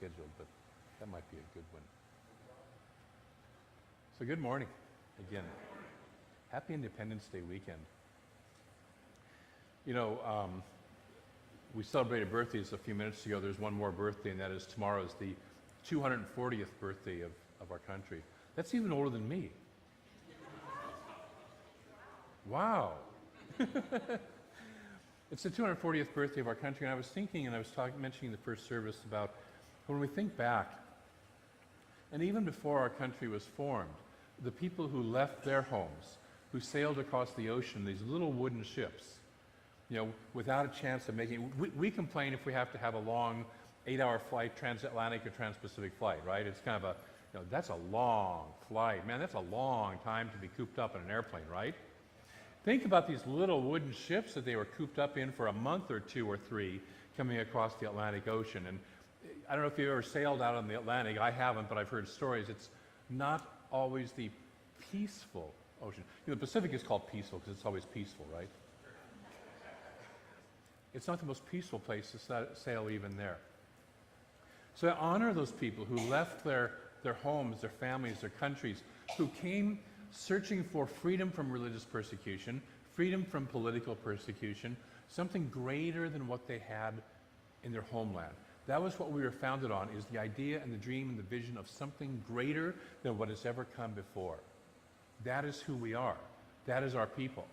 scheduled, but that might be a good one. So good morning again. Happy Independence Day weekend. You know, we celebrated birthdays a few minutes ago. There's one more birthday, and that is tomorrow is the 240th birthday of our country. That's even older than me. Wow. It's the 240th birthday of our country, and I was thinking, and I was mentioning in the first service about when we think back, and even before our country was formed, the people who left their homes, who sailed across the ocean, these little wooden ships, you know, without a chance of making, we complain if we have to have a long 8-hour flight, transatlantic or trans-Pacific flight, right? It's kind of a, you know, that's a long flight. Man, that's a long time to be cooped up in an airplane, right? Think about these little wooden ships that they were cooped up in for a month or two or three coming across the Atlantic Ocean. And I don't know if you've ever sailed out on the Atlantic. I haven't, but I've heard stories. It's not always the peaceful ocean. You know, the Pacific is called peaceful because it's always peaceful, right? It's not the most peaceful place to sail even there. So I honor those people who left their homes, their families, their countries, who came searching for freedom from religious persecution, freedom from political persecution, something greater than what they had in their homeland. That was what we were founded on, is the idea and the dream and the vision of something greater than what has ever come before. That is who we are. That is our people.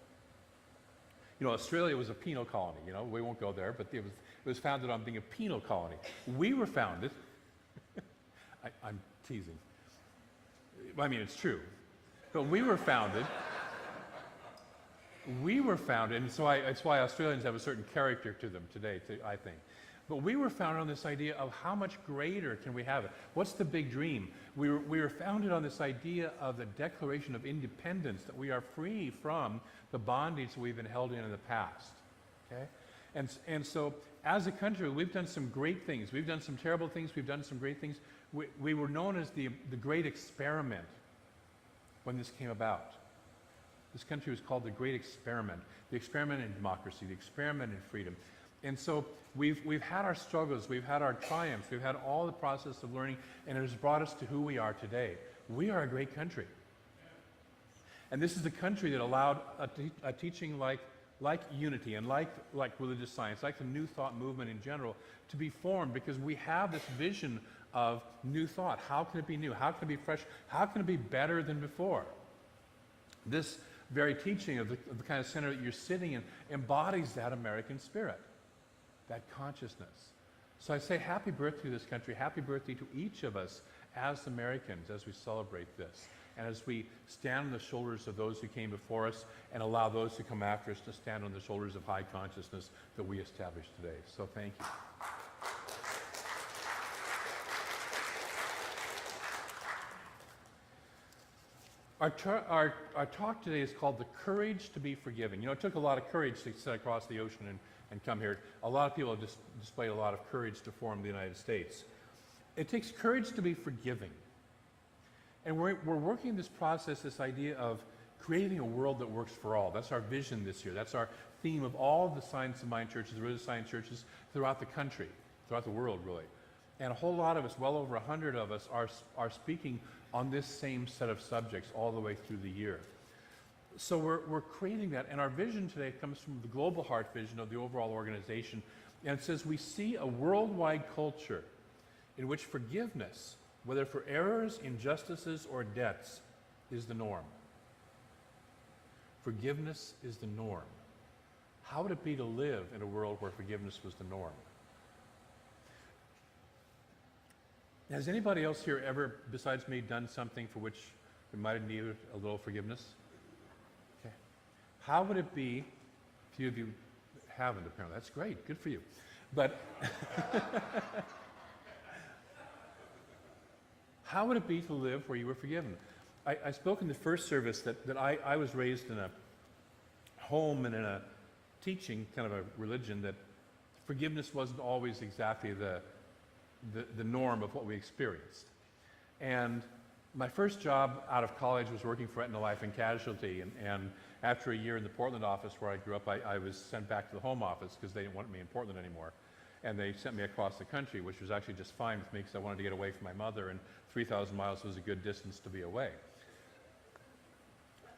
You know, Australia was a penal colony. You know, we won't go there, but it was founded on being a penal colony. We were founded, I'm teasing. I mean, it's true. But we were founded, and so it's why Australians have a certain character to them today, I think. But we were founded on this idea of how much greater can we have it? What's the big dream? We were founded on this idea of the Declaration of Independence, that we are free from the bondage that we've been held in the past. Okay? And so as a country, we've done some great things. We've done some terrible things. We've done some great things. We were known as the Great Experiment when this came about. This country was called the Great Experiment, the experiment in democracy, the experiment in freedom. And so we've had our struggles, we've had our triumphs, we've had all the process of learning, and it has brought us to who we are today. We are a great country. And this is the country that allowed a teaching like unity and like religious science, like the New Thought movement in general, to be formed, because we have this vision of new thought. How can it be new? How can it be fresh? How can it be better than before? This very teaching of the kind of center that you're sitting in embodies that American spirit, that consciousness. So I say happy birthday to this country, happy birthday to each of us as Americans as we celebrate this, and as we stand on the shoulders of those who came before us and allow those who come after us to stand on the shoulders of high consciousness that we establish today. So thank you. Our talk today is called The Courage to be Forgiving. You know, it took a lot of courage to sit across the ocean and come here. A lot of people have displayed a lot of courage to form the United States. It takes courage to be forgiving. And we're working this process, this idea of creating a world that works for all. That's our vision this year. That's our theme of all the Science of Mind churches, the religious science churches throughout the country, throughout the world, really. And a whole lot of us, well over 100 of us, are speaking on this same set of subjects all the way through the year. So we're creating that, and our vision today comes from the Global Heart vision of the overall organization, and it says we see a worldwide culture in which forgiveness, whether for errors, injustices, or debts, is the norm. Forgiveness is the norm. How would it be to live in a world where forgiveness was the norm? Has anybody else here ever, besides me, done something for which we might have needed a little forgiveness? Okay. How would it be, a few of you haven't apparently, that's great, good for you. But how would it be to live where you were forgiven? I spoke in the first service that I was raised in a home and in a teaching, kind of a religion, that forgiveness wasn't always exactly the norm of what we experienced. And my first job out of college was working for Aetna Life and Casualty, and after a year in the Portland office where I grew up, I was sent back to the home office because they didn't want me in Portland anymore. And they sent me across the country, which was actually just fine with me because I wanted to get away from my mother, and 3,000 miles was a good distance to be away.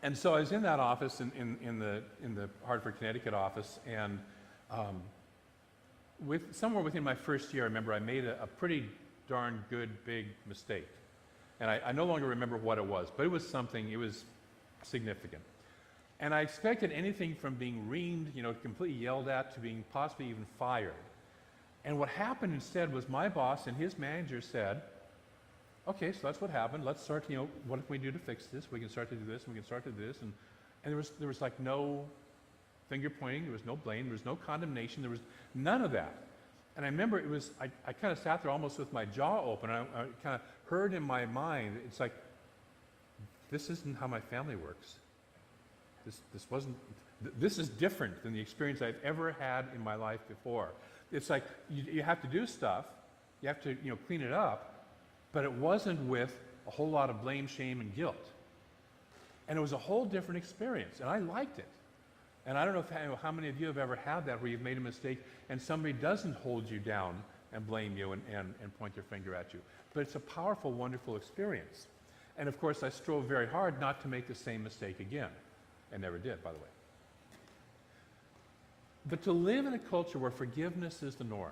And so I was in that office, in the Hartford, Connecticut office, and somewhere within my first year, I remember I made a pretty darn good big mistake. And I no longer remember what it was, but it was something, it was significant. And I expected anything from being reamed, completely yelled at, to being possibly even fired. And what happened instead was my boss and his manager said, okay, so that's what happened. Let's start, what can we do to fix this? We can start to do this, and we can start to do this. And there was like no finger pointing, there was no blame, there was no condemnation, there was none of that. And I remember I kind of sat there almost with my jaw open. I kind of heard in my mind, it's like, this isn't how my family works. This is different than the experience I've ever had in my life before. It's like you have to do stuff, you have to clean it up, but it wasn't with a whole lot of blame, shame, and guilt. And it was a whole different experience, and I liked it. And I don't know how many of you have ever had that where you've made a mistake and somebody doesn't hold you down and blame you and point their finger at you. But it's a powerful, wonderful experience. And of course, I strove very hard not to make the same mistake again. And never did, by the way. But to live in a culture where forgiveness is the norm.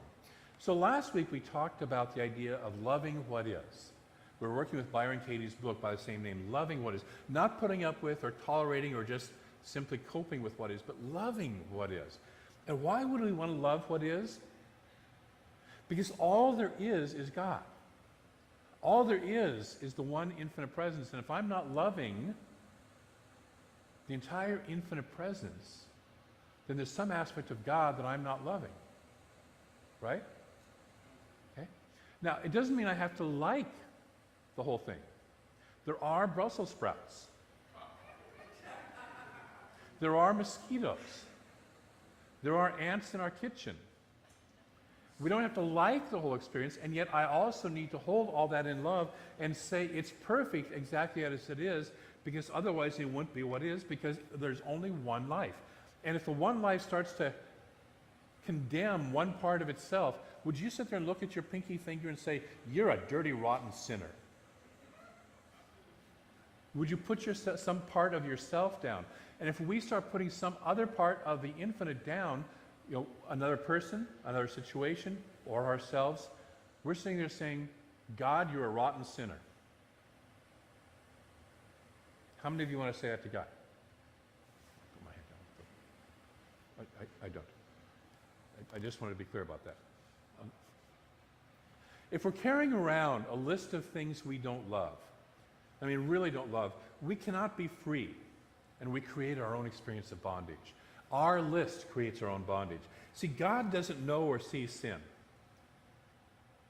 So last week we talked about the idea of loving what is. We're working with Byron Katie's book by the same name, Loving What Is. Not putting up with or tolerating or just simply coping with what is, but loving what is. And why would we want to love what is? Because all there is God. All there is the one infinite presence. And if I'm not loving the entire infinite presence, then there's some aspect of God that I'm not loving. Right? Okay? Now, it doesn't mean I have to like the whole thing. There are Brussels sprouts. There are mosquitoes. There are ants in our kitchen. We don't have to like the whole experience, and yet I also need to hold all that in love and say it's perfect exactly as it is, because otherwise it wouldn't be what it is, because there's only one life. And if the one life starts to condemn one part of itself, would you sit there and look at your pinky finger and say, you're a dirty, rotten sinner? Would you put some part of yourself down? And if we start putting some other part of the infinite down, another person, another situation, or ourselves, we're sitting there saying, God, you're a rotten sinner. How many of you want to say that to God? Put my hand down. I don't. I just want to be clear about that. If we're carrying around a list of things we don't love, really don't love, we cannot be free, and we create our own experience of bondage. Our list creates our own bondage. See, God doesn't know or see sin.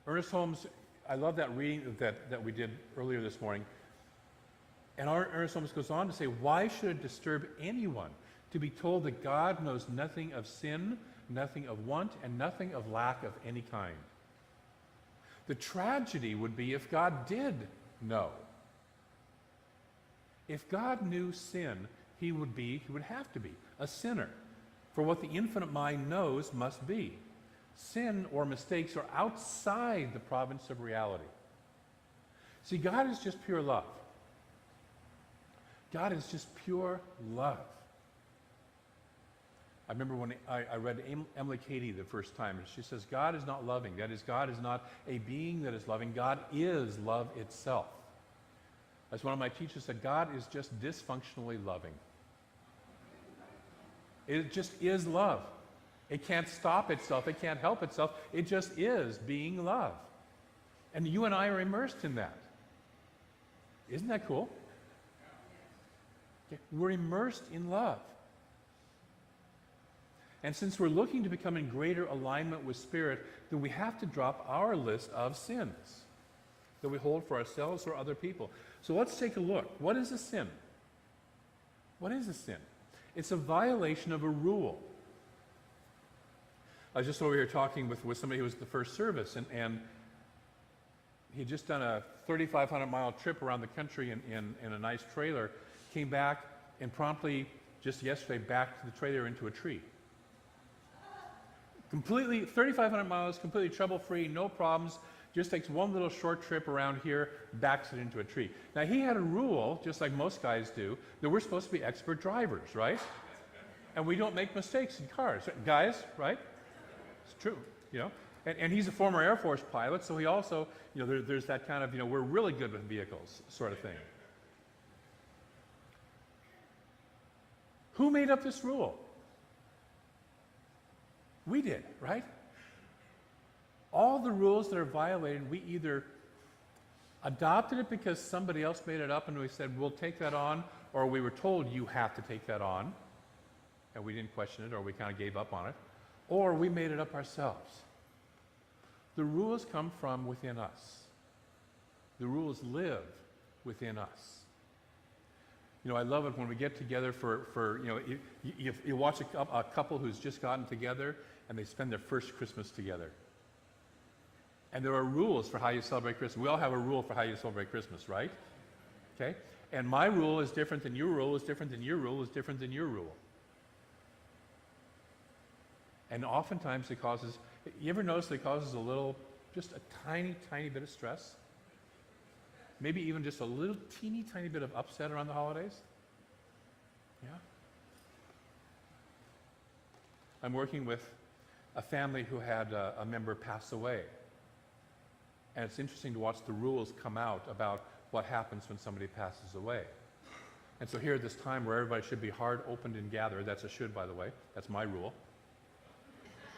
Ernest Holmes, I love that reading that we did earlier this morning. And Ernest Holmes goes on to say, why should it disturb anyone to be told that God knows nothing of sin, nothing of want, and nothing of lack of any kind? The tragedy would be if God did know. If God knew sin, he would have to be a sinner. For what the infinite mind knows must be. Sin or mistakes are outside the province of reality. See, God is just pure love. God is just pure love. I remember when I read Emily Cady the first time, and she says, God is not loving. That is, God is not a being that is loving. God is love itself. As one of my teachers said, God is just dysfunctionally loving. It just is love. It can't stop itself. It can't help itself. It just is being love. And you and I are immersed in that. Isn't that cool? Okay. We're immersed in love. And since we're looking to become in greater alignment with Spirit, then we have to drop our list of sins that we hold for ourselves or other people. So let's take a look. What is a sin? What is a sin? It's a violation of a rule. I was just over here talking with somebody who was at the first service, and he had just done a 3,500-mile trip around the country in a nice trailer, came back, and promptly, just yesterday, backed the trailer into a tree. Completely, 3,500 miles, completely trouble-free, no problems. Just takes one little short trip around here, backs it into a tree. Now, he had a rule, just like most guys do, that we're supposed to be expert drivers, right? And we don't make mistakes in cars. Guys, right? It's true, you know? And he's a former Air Force pilot, so he also, you know, there's that kind of, you know, we're really good with vehicles sort of thing. Who made up this rule? We did, right? All the rules that are violated, we either adopted it because somebody else made it up and we said, we'll take that on, or we were told you have to take that on, and we didn't question it, or we kind of gave up on it, or we made it up ourselves. The rules come from within us. The rules live within us. You know, I love it when we get together for you know, you watch a couple who's just gotten together and they spend their first Christmas together. And there are rules for how you celebrate Christmas. We all have a rule for how you celebrate Christmas, right? Okay? And my rule is different than your rule, is different than your rule, is different than your rule. And oftentimes it causes, you ever notice it causes a little, just a tiny, tiny bit of stress? Maybe even just a little teeny tiny bit of upset around the holidays? Yeah? I'm working with a family who had a member pass away. And it's interesting to watch the rules come out about what happens when somebody passes away. And so here at this time where everybody should be hard opened and gathered, that's a should, by the way, that's my rule.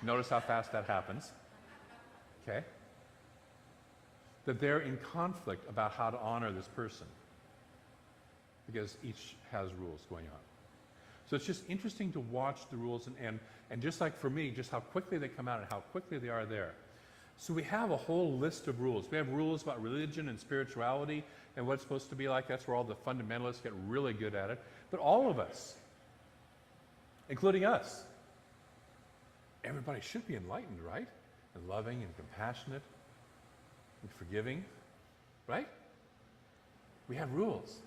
Notice how fast that happens. Okay? That they're in conflict about how to honor this person because each has rules going on. So it's just interesting to watch the rules and just like for me, just how quickly they come out and how quickly they are there. So we have a whole list of rules. We have rules about religion and spirituality and what it's supposed to be like. That's where all the fundamentalists get really good at it. But all of us, including us, everybody should be enlightened, right? And loving and compassionate and forgiving, right? We have rules.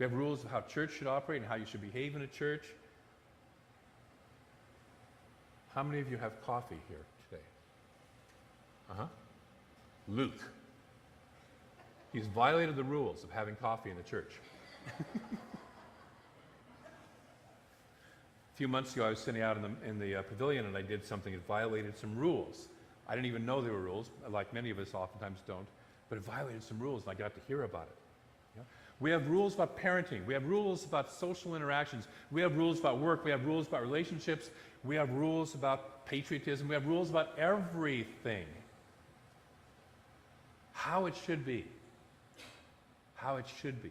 We have rules of how church should operate and how you should behave in a church. How many of you have coffee here today? Luke. He's violated the rules of having coffee in the church. A few months ago, I was sitting out in the pavilion and I did something that violated some rules. I didn't even know there were rules, like many of us oftentimes don't, but it violated some rules and I got to hear about it. Yeah? We have rules about parenting. We have rules about social interactions. We have rules about work. We have rules about relationships. We have rules about patriotism. We have rules about everything. How it should be. How it should be.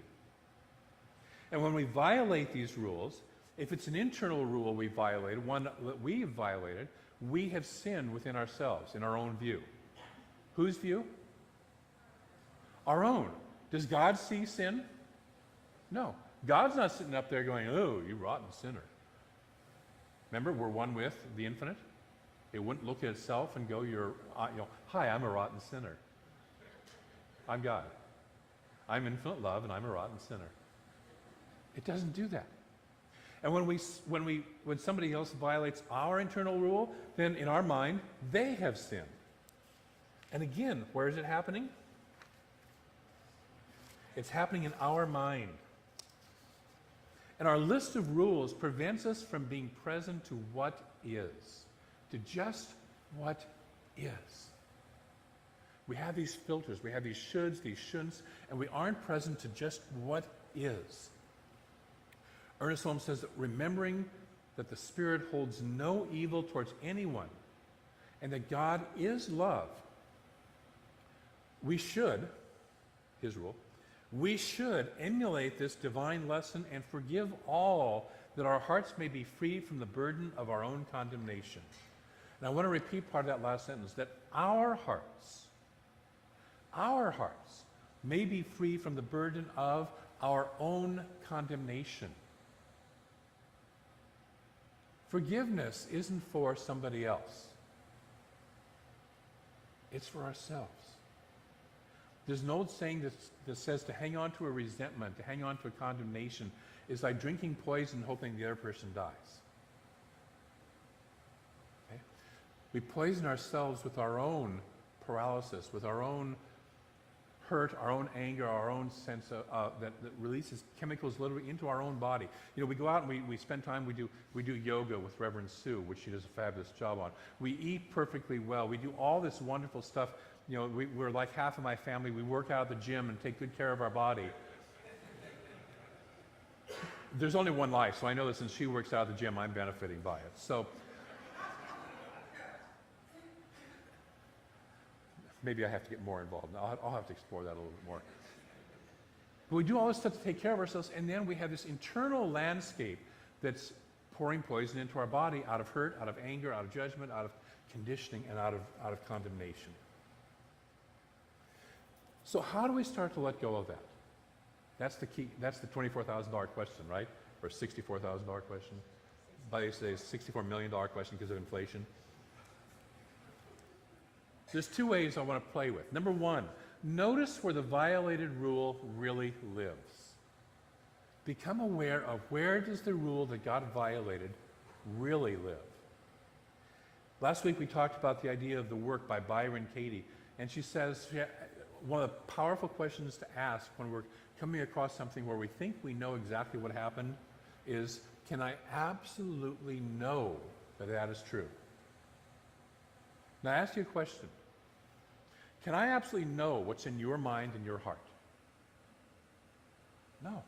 And when we violate these rules, if it's an internal rule we violated, one that we have violated, we have sinned within ourselves, in our own view. Whose view? Our own. Does God see sin? No. God's not sitting up there going, oh, you rotten sinner. Remember, we're one with the infinite. It wouldn't look at itself and go, hi, I'm a rotten sinner. I'm God. I'm infinite love and I'm a rotten sinner. It doesn't do that. And when somebody else violates our internal rule, then in our mind, they have sinned. And again, where is it happening? It's happening in our mind. And our list of rules prevents us from being present to what is, to just what is. We have these filters, we have these shoulds, these shouldn'ts, and we aren't present to just what is. Ernest Holmes says that remembering that the Spirit holds no evil towards anyone and that God is love, we should, his rule, we should emulate this divine lesson and forgive all that our hearts may be free from the burden of our own condemnation. And I want to repeat part of that last sentence, that our hearts may be free from the burden of our own condemnation. Forgiveness isn't for somebody else. It's for ourselves. There's an old saying that says to hang on to a resentment, to hang on to a condemnation, is like drinking poison hoping the other person dies. We poison ourselves with our own paralysis, with our own hurt, our own anger, our own sense of, that releases chemicals literally into our own body. You know, we go out and we spend time, we do yoga with Reverend Sue, which she does a fabulous job on. We eat perfectly well. We do all this wonderful stuff. You know, we're like half of my family. We work out at the gym and take good care of our body. There's only one life, so I know that since she works out at the gym, I'm benefiting by it. So maybe I have to get more involved. I'll have to explore that a little bit more. But we do all this stuff to take care of ourselves, and then we have this internal landscape that's pouring poison into our body out of hurt, out of anger, out of judgment, out of conditioning, and out of condemnation. So how do we start to let go of that? That's the key. That's the $24,000 question, right? Or $64,000 question. By today's $64 million question because of inflation. There's two ways I want to play with. Number one, notice where the violated rule really lives. Become aware of where does the rule that got violated really live. Last week we talked about the idea of the work by Byron Katie, and she says one of the powerful questions to ask when we're coming across something where we think we know exactly what happened is, can I absolutely know that that is true? Now I ask you a question. Can I absolutely know what's in your mind and your heart? No.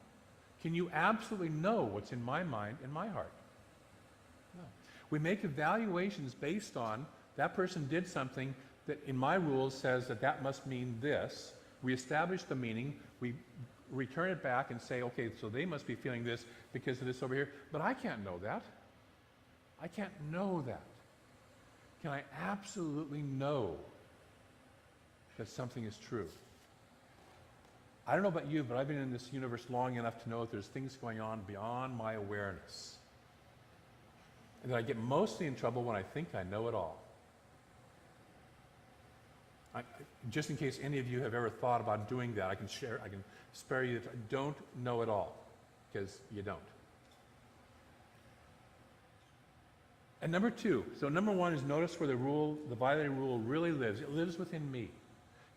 Can you absolutely know what's in my mind and my heart? No. We make evaluations based on that person did something that in my rules says that that must mean this. We establish the meaning, we return it back and say, okay, so they must be feeling this because of this over here, but I can't know that. I can't know that. Can I absolutely know that something is true? I don't know about you, but I've been in this universe long enough to know that there's things going on beyond my awareness. And that I get mostly in trouble when I think I know it all. Just in case any of you have ever thought about doing that, I can spare you that. Don't know it all, because you don't. And number two, so number one is notice where the violated rule really lives. It lives within me.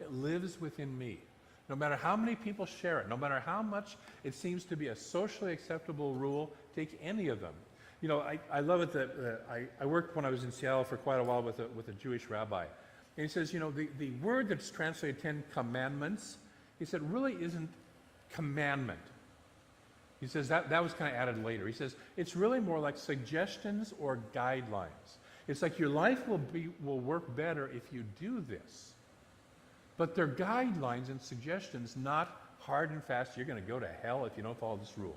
It lives within me. No matter how many people share it, no matter how much it seems to be a socially acceptable rule, take any of them. You know, I love it that I worked when I was in Seattle for quite a while with a Jewish rabbi. And he says, you know, the word that's translated 10 commandments, he said, really isn't commandment. He says that was kind of added later. He says, it's really more like suggestions or guidelines. It's like your life will work better if you do this. But they're guidelines and suggestions, not hard and fast, you're going to go to hell if you don't follow this rule.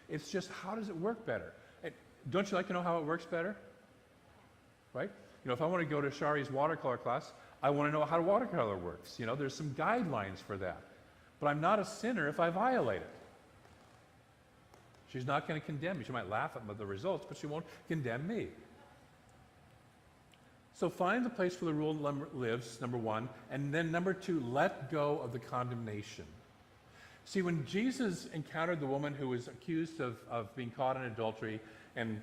It's just, how does it work better? And don't you like to know how it works better? Right? You know, if I want to go to Shari's watercolor class, I want to know how watercolor works. You know, there's some guidelines for that. But I'm not a sinner if I violate it. She's not going to condemn me. She might laugh at the results, but she won't condemn me. So find the place where the rule lives, number one, and then number two, let go of the condemnation. See, when Jesus encountered the woman who was accused of being caught in adultery and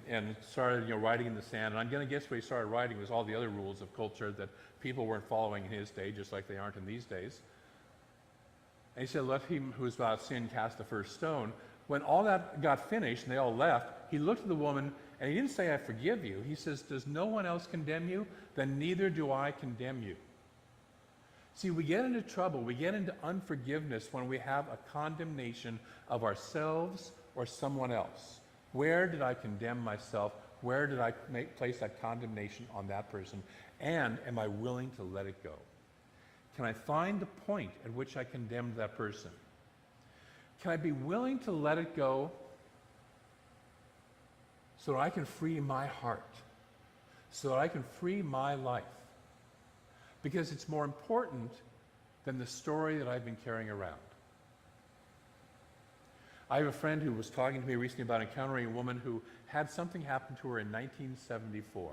started, writing in the sand, and I'm going to guess what he started writing was all the other rules of culture that people weren't following in his day, just like they aren't in these days. And he said, let him who is without sin cast the first stone. When all that got finished and they all left, he looked at the woman and he didn't say, I forgive you. He says, does no one else condemn you? Then neither do I condemn you. See, we get into trouble, we get into unforgiveness when we have a condemnation of ourselves or someone else. Where did I condemn myself? Where did I place that condemnation on that person? And am I willing to let it go? Can I find the point at which I condemned that person? Can I be willing to let it go so that I can free my heart, so that I can free my life? Because it's more important than the story that I've been carrying around. I have a friend who was talking to me recently about encountering a woman who had something happen to her in 1974.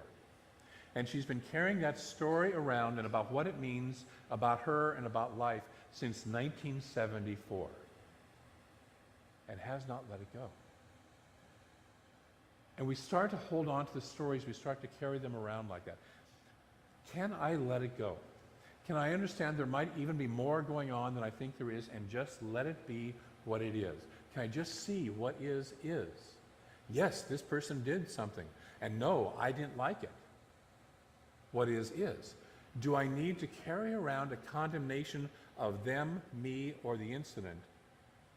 And she's been carrying that story around and about what it means about her and about life since 1974. And has not let it go. And we start to hold on to the stories, we start to carry them around like that. Can I let it go? Can I understand there might even be more going on than I think there is and just let it be what it is? Can I just see what is? Yes, this person did something, and no, I didn't like it. What is? Do I need to carry around a condemnation of them, me, or the incident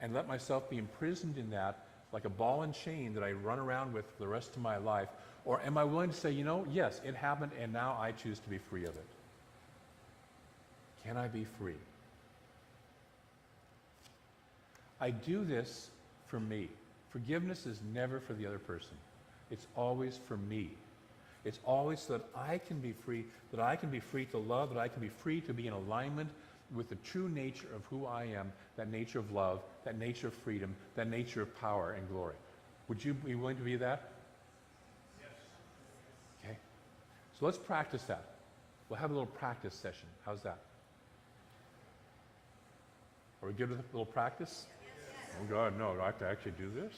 and let myself be imprisoned in that like a ball and chain that I run around with for the rest of my life? Or am I willing to say, you know, yes, it happened and now I choose to be free of it? Can I be free? I do this for me. Forgiveness is never for the other person. It's always for me. It's always so that I can be free, that I can be free to love, that I can be free to be in alignment with the true nature of who I am, that nature of love, that nature of freedom, that nature of power and glory. Would you be willing to be that? Yes. Okay. So let's practice that. We'll have a little practice session. How's that? Are we good with a little practice? Yes. Oh God, no, do I have to actually do this?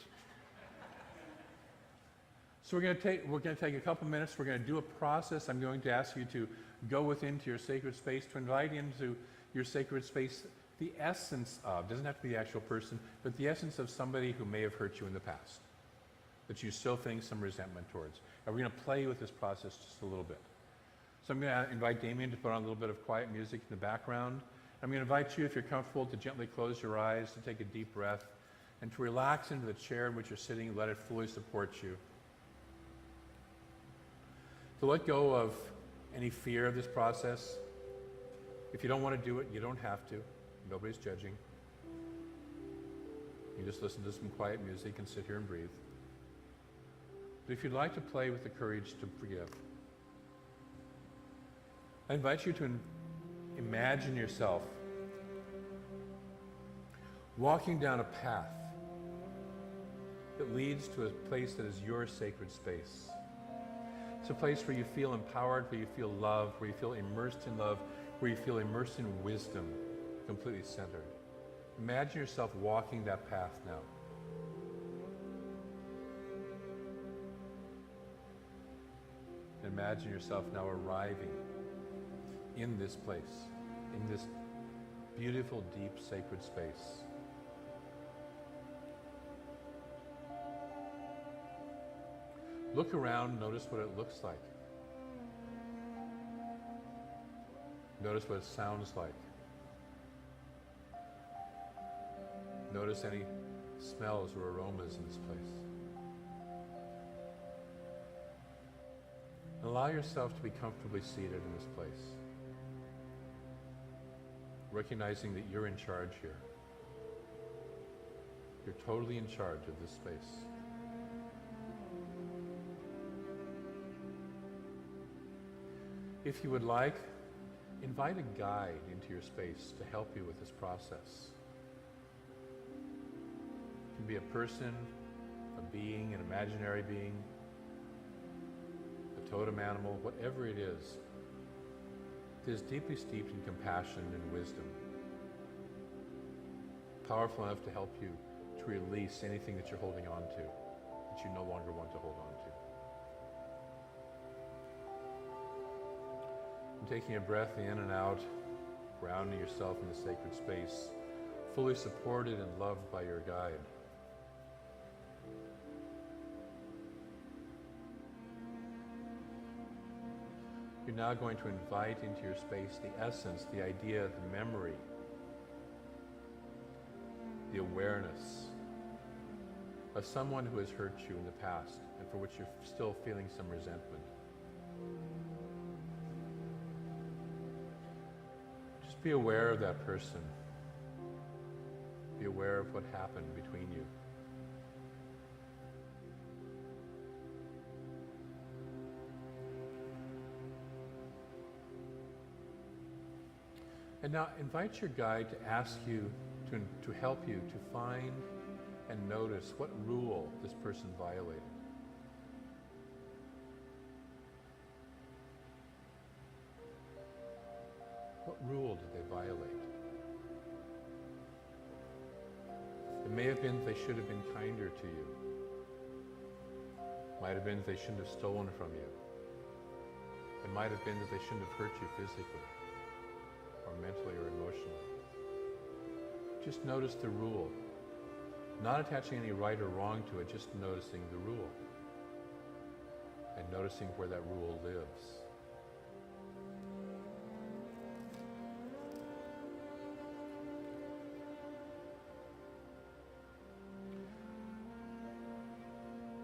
So we're going to take a couple minutes. We're going to do a process. I'm going to ask you to go within to your sacred space, to invite into your sacred space the essence of, doesn't have to be the actual person, but the essence of somebody who may have hurt you in the past, that you're still feeling some resentment towards. And we're going to play with this process just a little bit. So I'm going to invite Damien to put on a little bit of quiet music in the background. I'm going to invite you, if you're comfortable, to gently close your eyes, to take a deep breath, and to relax into the chair in which you're sitting and let it fully support you. To let go of any fear of this process. If you don't want to do it, you don't have to. Nobody's judging. You just listen to some quiet music and sit here and breathe. But if you'd like to play with the courage to forgive, I invite you to imagine yourself walking down a path that leads to a place that is your sacred space. It's a place where you feel empowered, where you feel love, where you feel immersed in love, where you feel immersed in wisdom, completely centered. Imagine yourself walking that path now. Imagine yourself now arriving in this place, in this beautiful, deep, sacred space. Look around, notice what it looks like. Notice what it sounds like. Notice any smells or aromas in this place. And allow yourself to be comfortably seated in this place, recognizing that you're in charge here. You're totally in charge of this space. If you would like, invite a guide into your space to help you with this process. It can be a person, a being, an imaginary being, a totem animal, whatever it is. It is deeply steeped in compassion and wisdom, powerful enough to help you to release anything that you're holding on to, that you no longer want to hold on to. And taking a breath in and out, grounding yourself in the sacred space, fully supported and loved by your guide. You're now going to invite into your space the essence, the idea, the memory, the awareness of someone who has hurt you in the past and for which you're still feeling some resentment. Just be aware of that person. Be aware of what happened between you. And now invite your guide to ask you, to help you to find and notice what rule this person violated. What rule did they violate? It may have been that they should have been kinder to you. Might have been that they shouldn't have stolen from you. It might have been that they shouldn't have hurt you physically, or mentally, or emotionally. Just notice the rule. Not attaching any right or wrong to it, just noticing the rule. And noticing where that rule lives.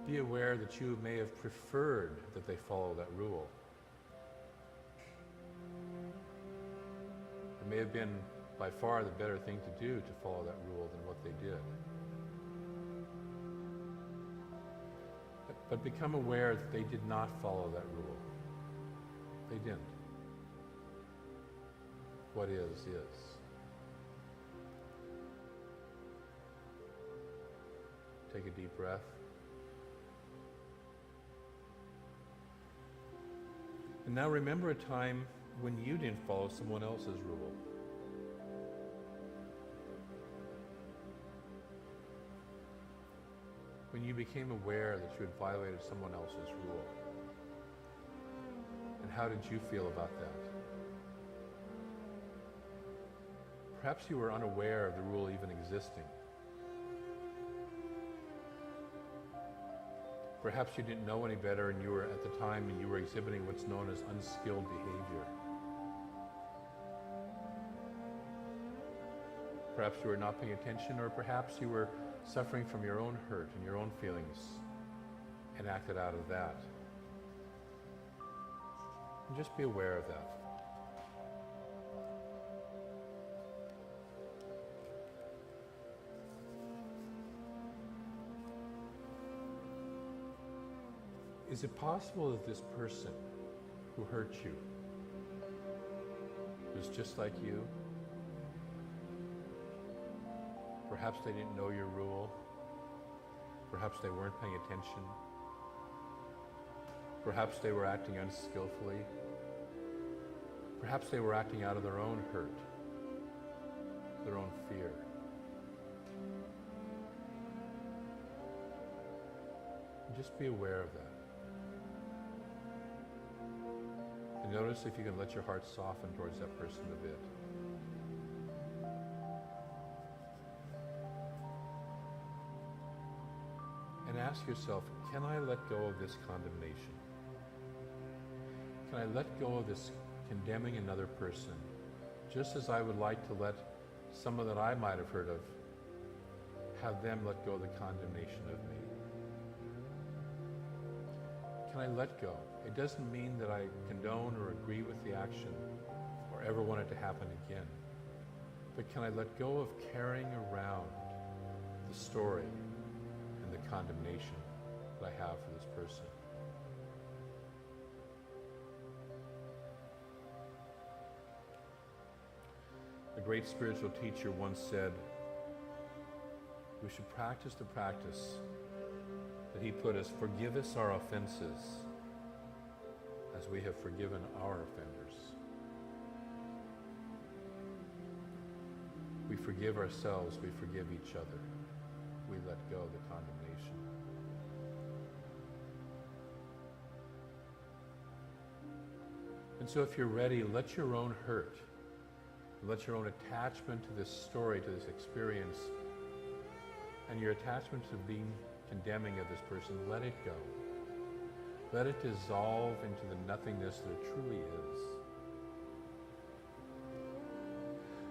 Be aware that you may have preferred that they follow that rule. It may have been by far the better thing to do to follow that rule than what they did. But become aware that they did not follow that rule. They didn't. What is. Take a deep breath. And now remember a time when you didn't follow someone else's rule. When you became aware that you had violated someone else's rule. And how did you feel about that? Perhaps you were unaware of the rule even existing. Perhaps you didn't know any better and you were at the time and you were exhibiting what's known as unskilled behavior. Perhaps you were not paying attention, or perhaps you were suffering from your own hurt and your own feelings and acted out of that. And just be aware of that. Is it possible that this person who hurt you was just like you? Perhaps they didn't know your rule. Perhaps they weren't paying attention. Perhaps they were acting unskillfully. Perhaps they were acting out of their own hurt, their own fear. Just be aware of that. And notice if you can let your heart soften towards that person a bit. And ask yourself, can I let go of this condemnation? Can I let go of this condemning another person, just as I would like to let someone that I might have heard of, have them let go of the condemnation of me? Can I let go? It doesn't mean that I condone or agree with the action or ever want it to happen again. But can I let go of carrying around the story and the condemnation that I have for this person? A great spiritual teacher once said, we should practice the practice that he put us, forgive us our offenses as we have forgiven our offenders. We forgive ourselves, we forgive each other. We let go of the condemnation. And so if you're ready, let your own hurt, let your own attachment to this story, to this experience, and your attachment to being condemning of this person, let it go. Let it dissolve into the nothingness that it truly is,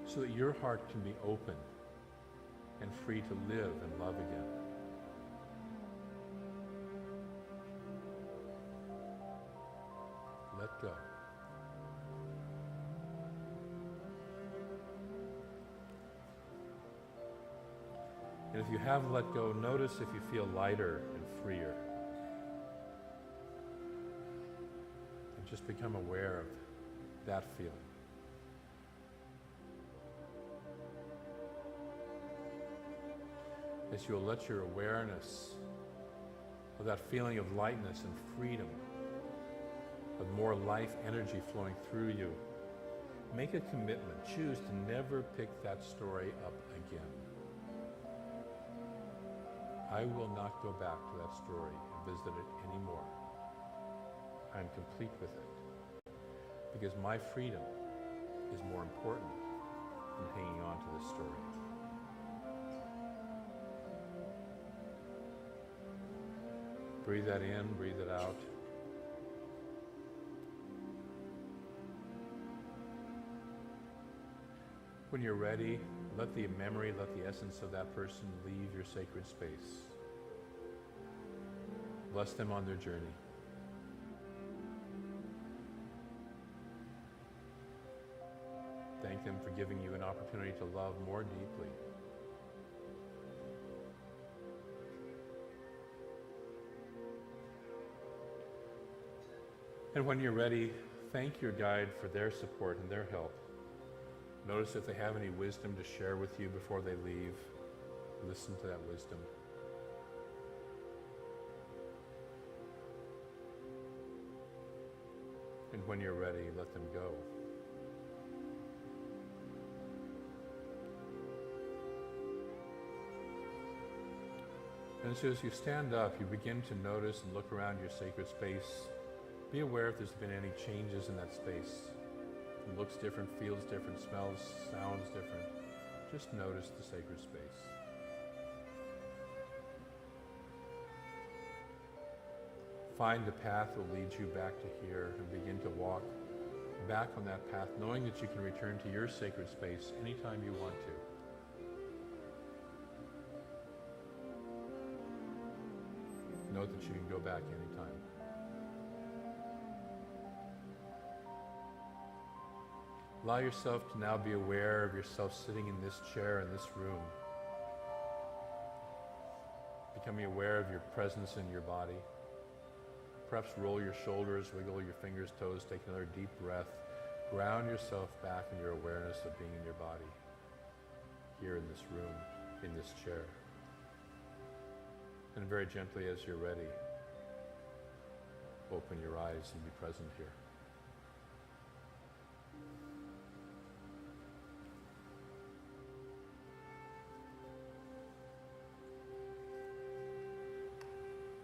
so that your heart can be open and free to live and love again. Let go. And if you have let go, notice if you feel lighter and freer. And just become aware of that feeling. As you'll let your awareness of that feeling of lightness and freedom, of more life energy flowing through you, make a commitment. Choose to never pick that story up again. I will not go back to that story and visit it anymore. I am complete with it. because my freedom is more important than hanging on to this story. Breathe that in, breathe it out. When you're ready, let the memory, let the essence of that person leave your sacred space. Bless them on their journey. Thank them for giving you an opportunity to love more deeply. And when you're ready, thank your guide for their support and their help. Notice if they have any wisdom to share with you before they leave. Listen to that wisdom. And when you're ready, let them go. And so as you stand up, you begin to notice and look around your sacred space. Be aware if there's been any changes in that space. It looks different, feels different, smells, sounds different. Just notice the sacred space. Find the path that will lead you back to here and begin to walk back on that path, knowing that you can return to your sacred space anytime you want to. Note that you can go back anytime. Allow yourself to now be aware of yourself sitting in this chair in this room. Becoming aware of your presence in your body. Perhaps roll your shoulders, wiggle your fingers, toes, take another deep breath. Ground yourself back in your awareness of being in your body. Here in this room, in this chair. And very gently as you're ready, open your eyes and be present here.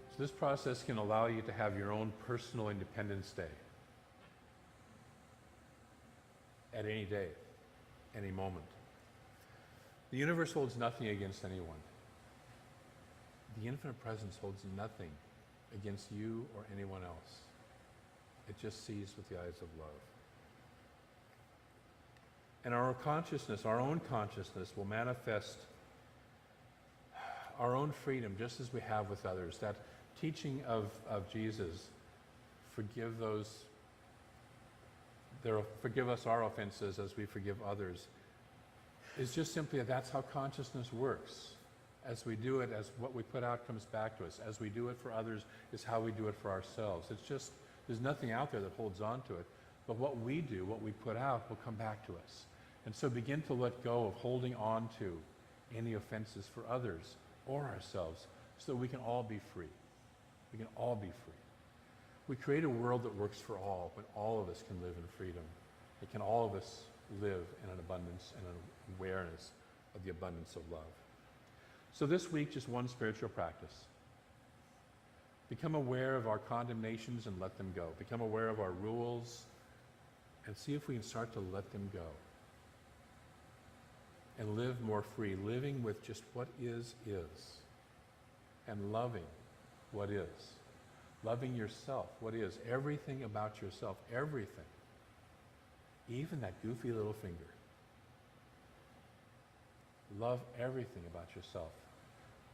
So this process can allow you to have your own personal Independence Day. At any day, any moment. The universe holds nothing against anyone. The infinite presence holds nothing against you or anyone else. It just sees with the eyes of love. And our consciousness, our own consciousness, will manifest our own freedom just as we have with others. That teaching of Jesus, forgive us our offenses as we forgive others, is just simply that's how consciousness works. As we do it, as what we put out comes back to us. As we do it for others is how we do it for ourselves. It's just, there's nothing out there that holds on to it. But what we do, what we put out, will come back to us. And so begin to let go of holding on to any offenses for others or ourselves so that we can all be free. We can all be free. We create a world that works for all, when all of us can live in freedom. It can all of us live in an abundance and an awareness of the abundance of love. So this week, just one spiritual practice. Become aware of our condemnations and let them go. Become aware of our rules and see if we can start to let them go. And live more free, living with just what is. And loving what is. Loving yourself, what is. Everything about yourself, everything. Even that goofy little finger. Love everything about yourself.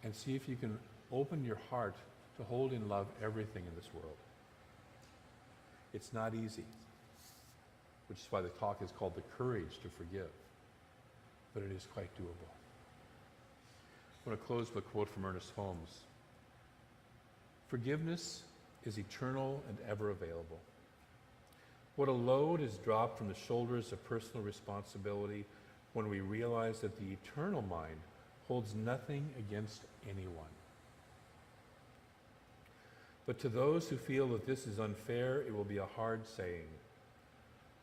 And see if you can open your heart to hold in love everything in this world. It's not easy, which is why the talk is called The Courage to Forgive. But it is quite doable. I want to close with a quote from Ernest Holmes. Forgiveness is eternal and ever available. What a load is dropped from the shoulders of personal responsibility when we realize that the eternal mind holds nothing against anyone. But to those who feel that this is unfair, it will be a hard saying.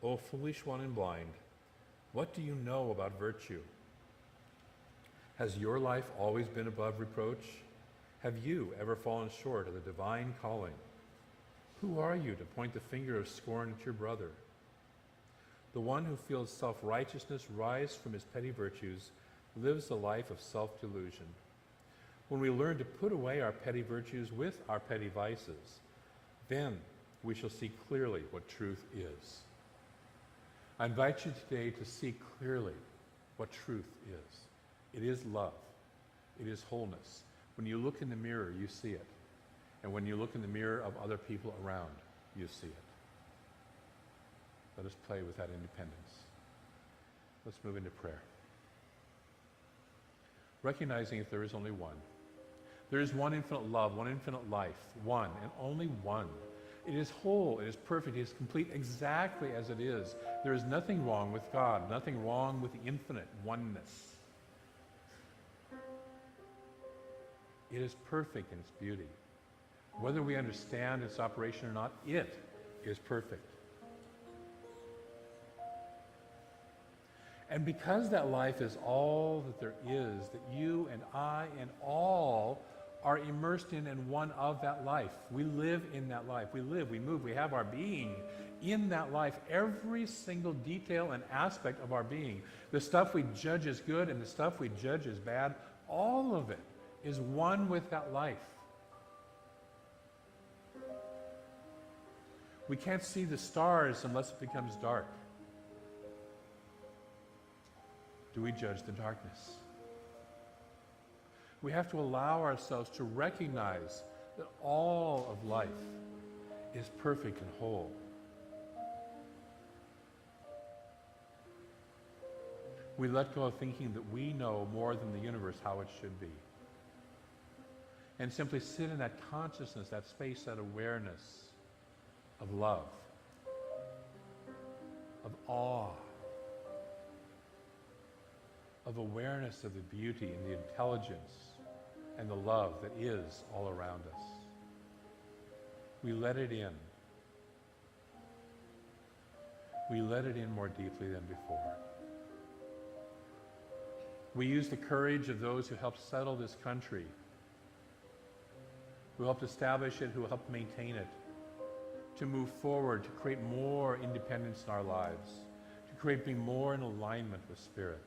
O foolish one and blind, what do you know about virtue? Has your life always been above reproach? Have you ever fallen short of the divine calling? Who are you to point the finger of scorn at your brother? The one who feels self-righteousness rise from his petty virtues lives a life of self-delusion. When we learn to put away our petty virtues with our petty vices, then we shall see clearly what truth is. I invite you today to see clearly what truth is. It is love. It is wholeness. When you look in the mirror, you see it. And when you look in the mirror of other people around, you see it. Let us play with that independence. Let's move into prayer. Recognizing that there is only one. There is one infinite love, one infinite life, one and only one. It is whole, it is perfect, it is complete exactly as it is. There is nothing wrong with God, nothing wrong with the infinite oneness. It is perfect in its beauty. Whether we understand its operation or not, it is perfect. And because that life is all that there is, that you and I and all are immersed in and one of that life. We live in that life. We live, we move, we have our being in that life. Every single detail and aspect of our being, the stuff we judge as good and the stuff we judge as bad, all of it is one with that life. We can't see the stars unless it becomes dark. Do we judge the darkness? We have to allow ourselves to recognize that all of life is perfect and whole. We let go of thinking that we know more than the universe how it should be. And simply sit in that consciousness, that space, that awareness of love, of awe, of awareness of the beauty and the intelligence and the love that is all around us. We let it in. We let it in more deeply than before. We use the courage of those who helped settle this country, who helped establish it, who helped maintain it, to move forward, to create more independence in our lives, to be more in alignment with Spirit.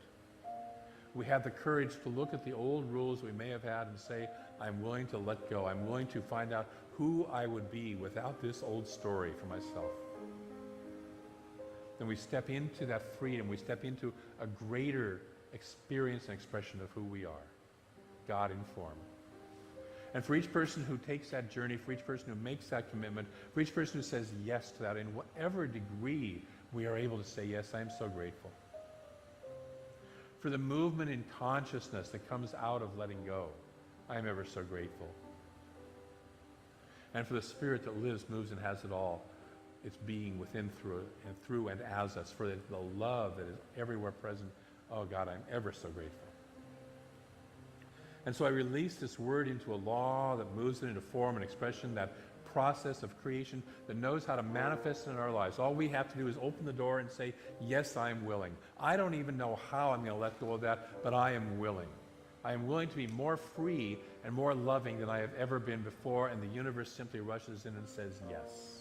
We have the courage to look at the old rules we may have had and say, I'm willing to let go. I'm willing to find out who I would be without this old story for myself. Then we step into that freedom. We step into a greater experience and expression of who we are, God in form. And for each person who takes that journey, for each person who makes that commitment, for each person who says yes to that, in whatever degree we are able to say yes, I am so grateful. For the movement in consciousness that comes out of letting go, I am ever so grateful. And for the Spirit that lives, moves, and has it all, its being within, through, and as us, for the love that is everywhere present, oh God, I'm ever so grateful. And so I release this word into a law that moves it into form and expression, that process of creation that knows how to manifest in our lives. All we have to do is open the door and say, yes, I'm willing. I don't even know how I'm going to let go of that, but I am willing. I am willing to be more free and more loving than I have ever been before, and the universe simply rushes in and says yes.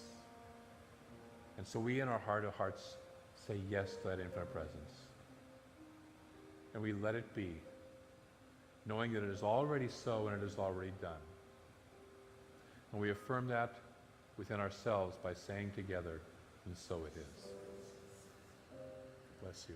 And so we in our heart of hearts say yes to that infinite presence. And we let it be, knowing that it is already so and it is already done. And we affirm that within ourselves by saying together, and so it is. Bless you.